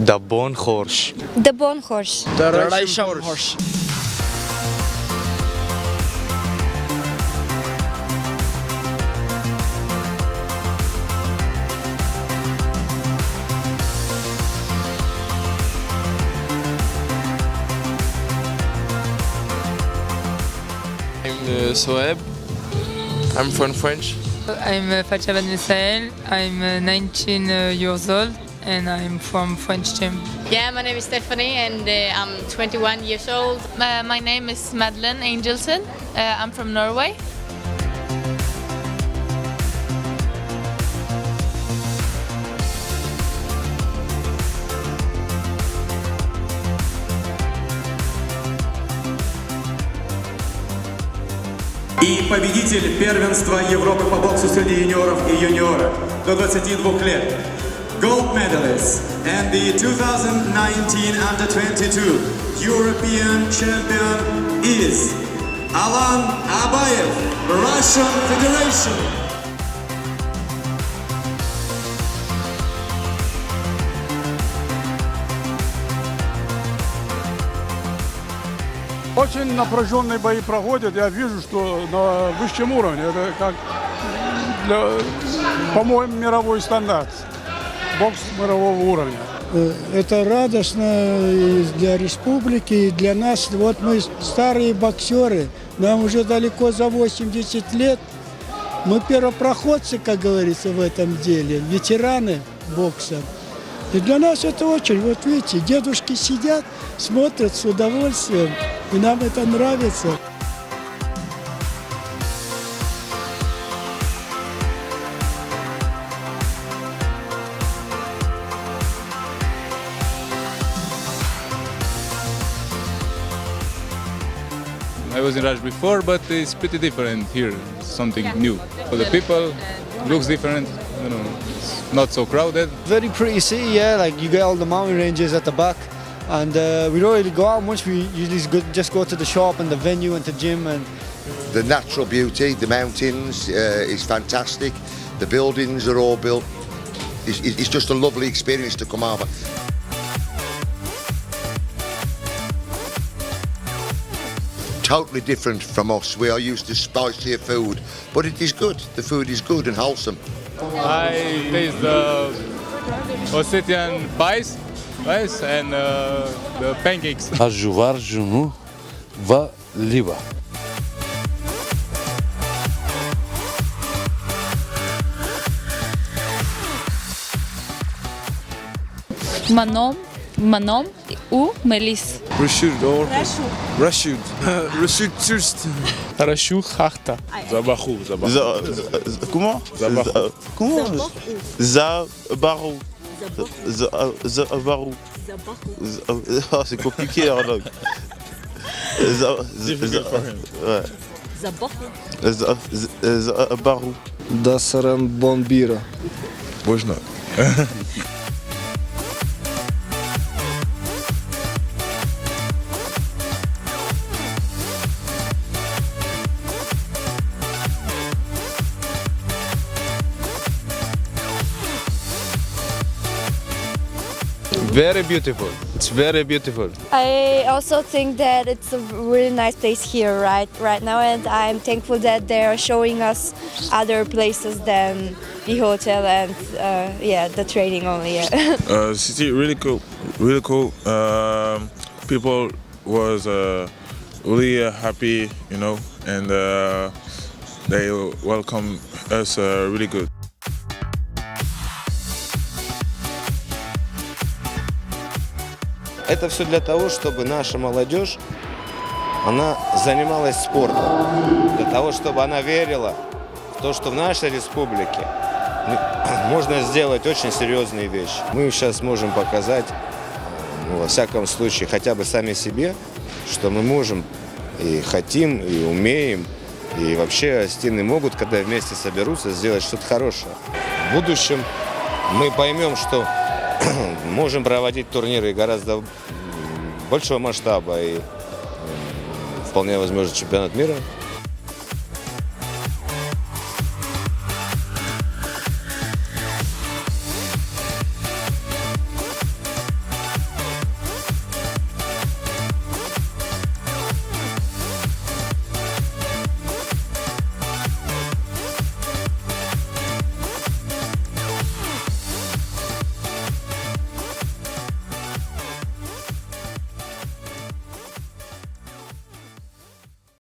The Bone Horse. The Bone Horse. The Russian horse. I'm Soeb. I'm from French. I'm Fatia Ben Misael. I'm 19 years old and I'm from French team. Yeah, my name is Stephanie and I'm 21 years old. My name is Madeleine Angelson. I'm from Norway. И победитель первенства Европы по боксу среди юниоров и юниоров до 22 лет. Gold medalist and the 2019 Under-22 European champion is Alan Abayev, Russian Federation. Очень напряженные бои проходят. Я вижу, что на высшем уровне. Это как, по-моему, мировой стандарт. Бокс мирового уровня. Это радостно и для республики, и для нас. Вот мы старые боксеры, нам уже далеко за 80 лет. Мы первопроходцы, как говорится, в этом деле, ветераны бокса. И для нас это очень, вот видите, дедушки сидят, смотрят с удовольствием, и нам это нравится. I was in Raj before, but it's pretty different here. Something new. For the people, looks different. You know, it's not so crowded. Very pretty city, yeah. Like you get all the mountain ranges at the back, and we don't really go out much. We usually just go to the shop and the venue and the gym. And the natural beauty, the mountains, is fantastic. The buildings are all built. It's just a lovely experience to come over. Totally different from us. We are used to spicier food, but it is good. The food is good and wholesome. I taste the Ossetian pies, and the pancakes. Ajuvardinu Valiva. Manom ou Melis. Rashid or Rashid. Rashid Turst. Rashid Khachta. Zabahou. Comment Comment Zabarou. Zabarou. C'est compliqué en langue. Zabarou. Dasaran Bombira. Можно. Very beautiful. It's very beautiful. I also think that it's a really nice place here right now, and I'm thankful that they are showing us other places than the hotel and the training only. Yeah. City really cool. Really cool. People was really happy, you know, and they welcome us really good. Это все для того, чтобы наша молодежь, она занималась спортом. Для того, чтобы она верила в то, что в нашей республике можно сделать очень серьезные вещи. Мы сейчас можем показать, во всяком случае, хотя бы сами себе, что мы можем и хотим, и умеем, и вообще осетины могут, когда вместе соберутся, сделать что-то хорошее. В будущем мы поймем, что можем проводить турниры гораздо большего масштаба и вполне возможно чемпионат мира.